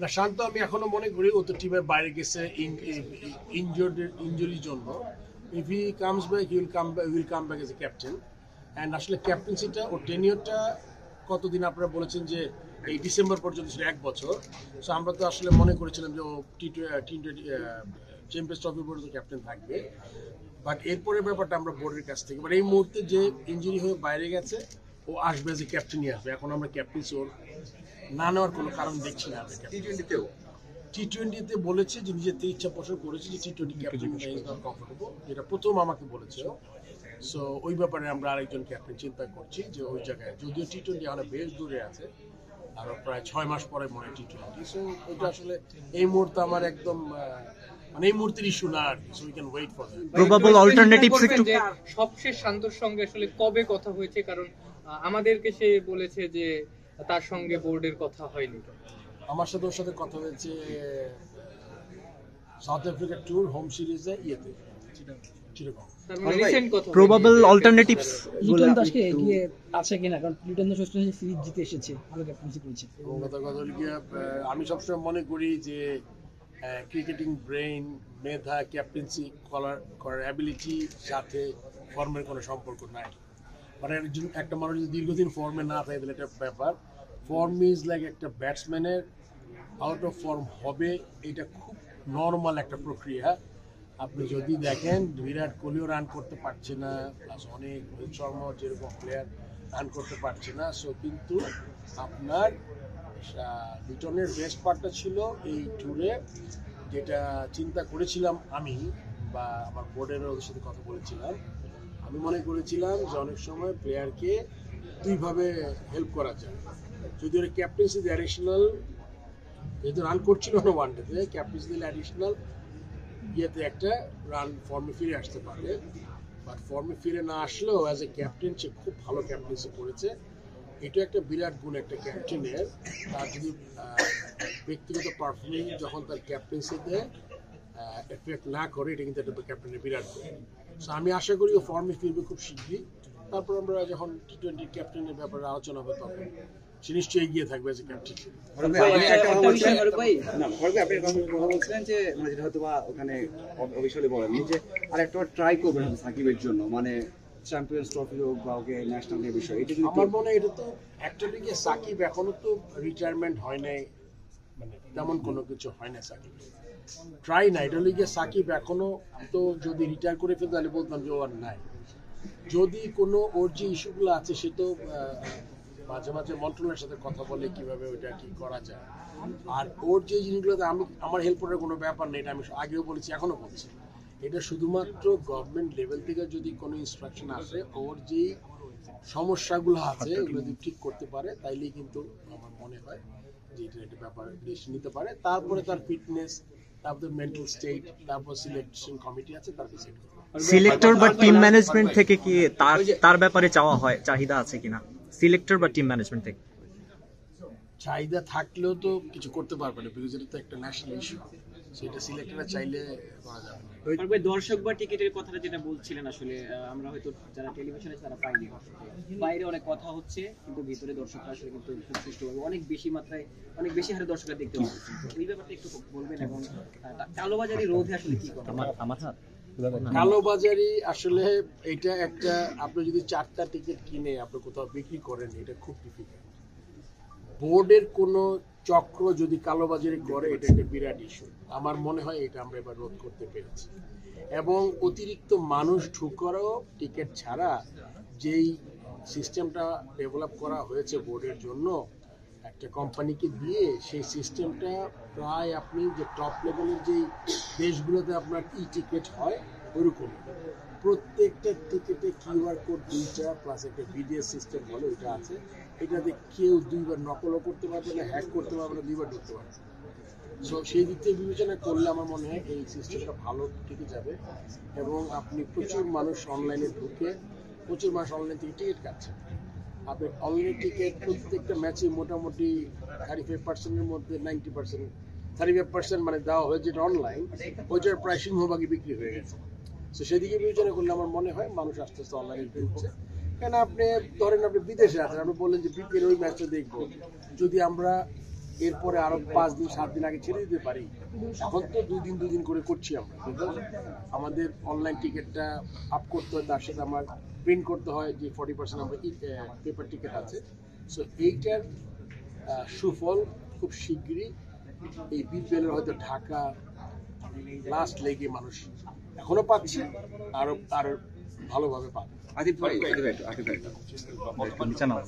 না, শান্ত আমি এখনো মনে করি ও তো টিমের বাইরে গেছে ইনজুরির জন্য। If he comes back he will come back as a captain. And আসলে ক্যাপ্টেন্সিটা ও টেনিয়রটা কতদিন আপনারা বলেছেন যে এই ডিসেম্বর পর্যন্ত ছিল 1 বছর। সো আমরা তো আসলে মনে করেছিলাম যে ও টি20 চ্যাম্পিয়ন্স ট্রফি পর্যন্ত ক্যাপ্টেন থাকবে। বাট এরপরের ব্যাপারটা আমরা বোর্ডের কাছ থেকে, বাট এই মুহূর্তে যে ইঞ্জুরি হয়ে বাইরে গেছে ও আসবে যে ক্যাপ্টেনই আসবে। এখন আমরা ক্যাপ্টেন্সি ওর না নেওয়ার কোনো কারণ দেখছি না। টি20তে বলেছে যে নিজের থেকে ইচ্ছা পোষণ করেছে যে টি20 ক্যাপ্টেন কমফোর্টেবল, যেটা প্রথম আমাকে বলেছে। সো ওই ব্যাপারে আমরা আরেকজন ক্যাপ্টেন চিন্তা করছি যে ওই জায়গায়, যদিও টি20 এখন বেশ দূরে আছে, আরো প্রায় 6 মাস পরে মনে হয় টি20। সো ওইটা আসলে এই মুহূর্তে আমার একদম মানে এই মুহূর্তের ইস্যু না আর কি। So we can wait for that. Probably alternatives একটু সবশেষ শান্তর সঙ্গে আসলে কবে কথা হয়েছে? কারণ আমাদেরকে সে বলেছে যে তার সঙ্গে বোর্ডের কথা হয়নি। আমার সাথে ওর সাথে কথা হয়েছে সাউথ আফ্রিকা ট্যুর হোম সিরিজে ইয়েতে চিরকম। প্রবাবল অল্টারনেটিভস লিটন তো আজকে এগিয়ে আছে কিনা, কারণ লিটন তো ষষ্ঠ সিরিজ জিতে এসেছে, ভালো ক্যাপ্টেন্সি করেছে। কথা আমি সবসময় মনে করি যে ক্রিকেটিং ব্রেইন, মেধা, ক্যাপ্টেন্সি করার অ্যাবিলিটি সাথে ফর্মের কোনো সম্পর্ক নাই। মানে একটা মানুষ যদি দীর্ঘদিন ফর্মে না থাকে তাহলে একটা ব্যাপার। ফর্ম ইজ লাইক একটা ব্যাটসম্যানের আউট অফ ফর্ম হবে, এটা খুব নর্মাল একটা প্রক্রিয়া। আপনি যদি দেখেন বিরাট কোহলিও রান করতে পারছে না, প্লাস অনেক রোহিত শর্মা যেরকম প্লেয়ার রান করতে পারছে না। সো কিন্তু আপনার লিটনের বেস্ট পার্টটা ছিল এই ট্যুরে, যেটা চিন্তা করেছিলাম আমি বা আমার বোর্ডের ওদের সাথে কথা বলেছিলাম। আমি মনে করেছিলাম যে অনেক সময় প্লেয়ারকে দুইভাবে হেল্প করা যায়। যদি ওরা ক্যাপ্টেন্সি দিয়ে অ্যাডিশনাল, যেহেতু রান করছিল না ওয়ানডেতে, ক্যাপ্টেন্সি দিলে অ্যাডিশনাল ইয়েতে একটা রান ফর্মে ফিরে আসতে পারে। বাট ফর্মে ফিরে না আসলেও অ্যাজ এ ক্যাপ্টেন সে খুব ভালো ক্যাপ্টেন্সি করেছে। এটা একটা বিরাট গুণ একটা ক্যাপ্টেনের। তার যদি ব্যক্তিগত পারফরমেন্স যখন তার ক্যাপ্টেন্সিতে এফেক্ট না করে, এটা কিন্তু একটা ক্যাপ্টেনের বিরাট গুণ। সো আমি আশা করি ও ফর্মে ফিরবে খুব শীঘ্রই। তারপর আমরা যখন টি20 ক্যাপ্টেনের ব্যাপারে আলোচনা হবে তখন সে নিশ্চয়ই এগিয়ে থাকবে এজ এ ক্যাপ্টেন। বলছিলেন যে মানে যেটা হয়তো বা ওখানে অফিসিয়ালি বলেননি যে আরেকটা ট্রাই করবেন সাকিবের জন্য, মানে চ্যাম্পিয়ন্স ট্রফি হোক বা ওকে ন্যাশনাল ডে বিষয়। এটা আমার মনে হয় এটা তো অ্যাকচুয়ালি কি সাকিব এখনো তো রিটায়ারমেন্ট হয় নাই, মানে তেমন কোনো কিছু হয় না সাকিব। ট্রাই না, এটা লিগে সাকিব এখনো তো যদি রিটায়ার করে ফেলতে তাহলে বলতাম যে ও আর নাই। যদি কোনো ওর যে ইস্যুগুলো আছে সে তো মাঝে মাঝে মন্ত্রণালয়ের সাথে কথা বলে কিভাবে ওইটা কি করা যায়। আর ওর যে জিনিসগুলোতে আমার হেল্প করার কোনো ব্যাপার নেই, এটা আমি আগেও বলেছি এখনো বলছি। এটা শুধুমাত্র গভর্নমেন্ট লেভেল থেকে যদি কোনো ইনস্ট্রাকশন আসে, ওর যেই সমস্যাগুলো আছে ওগুলো যদি ঠিক করতে পারে তাইলেই কিন্তু আমার মনে হয় যে এটা একটা ব্যাপার ডিসিশন নিতে পারে। তারপরে তার ফিটনেস, তারপর মেন্টাল স্টেট, তারপর সিলেকশন কমিটি আছে, তার ডিসাইড করবে। সিলেক্টর বা টিম ম্যানেজমেন্ট থেকে কি তার ব্যাপারে চাওয়া হয়, চাহিদা আছে কিনা সিলেক্টর বা টিম ম্যানেজমেন্ট থেকে? চাহিদা থাকলেও তো কিছু করতে পারবে না, বিকজ এটা তো একটা ন্যাশনাল ইস্যু। সেটা সিলেক্টররা চাইলে করা যাবে না। দর্শক বা টিকিটের কথাটা যেটা বলছিলেন, আসলে আমরা হয়তো যারা টেলিভিশনে তারা পাইনি, বাইরে অনেক কথা হচ্ছে কিন্তু ভিতরে দর্শকরা আসলে কিন্তু খুব সুষ্ঠুভাবে অনেক বেশি হারে দর্শকরা দেখতে পাচ্ছেন। ওই ব্যাপারটা একটু বলবেন, এবং কালোবাজারি রোধে আসলে কি করা? কালোবাজারি আসলে এটা একটা, আপনি যদি 4টা টিকিট কিনে আপনি কোথাও বিক্রি করেন, এটা খুব ডিফিকাল্ট। বোর্ডের কোনো চক্র যদি কালোবাজারি করে, এটা একটা বিরাট ইস্যু। আমার মনে হয় এটা আমরা এবার রোধ করতে পেরেছি। এবং অতিরিক্ত মানুষ ঢুকারও টিকিট ছাড়া যেই সিস্টেমটা ডেভেলপ করা হয়েছে বোর্ডের জন্য একটা কোম্পানিকে দিয়ে, সেই সিস্টেমটা প্রায় আপনি যে টপ লেভেলের যেই দেশগুলোতে আপনার টিকিট হয় ওইরকম। প্রত্যেকটা টিকিটে কিউআর কোড 2টা প্লাস একটা ভিডিএস সিস্টেম বলে ওইটা আছে। এটাতে কেউ 2বার নকলও করতে পারবে না, হ্যাক করতে পারবে না, 2বার ঢুকতে পারবে। সো সেই দিক থেকে বিবেচনা করলে আমার মনে হয় এই সিস্টেমটা ভালো টিকে যাবে। এবং আপনি প্রচুর মানুষ অনলাইনে ঢুকে, প্রচুর মানুষ অনলাইন থেকে টিকিট কাটছে। আপনি অনলাইন টিকিট প্রত্যেকটা ম্যাচে মোটামুটি 35%-এর মধ্যে 90%, 35% মানে দেওয়া হয়েছে যেটা অনলাইন, ওইটার প্রায় সিংহভাগই বিক্রি হয়ে গেছে। তো সেদিকে বিবেচনা করলে আমার মনে হয় মানুষ আস্তে আস্তে অনলাইনে ঢুকছে। কেন আপনি ধরেন আপনি বিদেশে আছেন, আপনি বললেন যে বিপিএল ওই ম্যাচটা দেখবো, যদি আমরা এরপরে আরো 5 দিন 7 দিন আগে ছেড়ে দিতে পারি। এখন তো 2 দিন করে করছি আমরা, কিন্তু আমাদের অনলাইন টিকিটটা আপ করতে হয়, তার সাথে আমার প্রিন্ট করতে হয় যে 40% আমরা পেপার টিকিট আছে। সো এইটার সুফল খুব শিগগিরই এই বিপিএল হয়তো ঢাকা লাস্ট লেগে মানুষ এখনো পাচ্ছে, আরো ভালোভাবে পাবে। আদিব ভাই, নিচে নাও।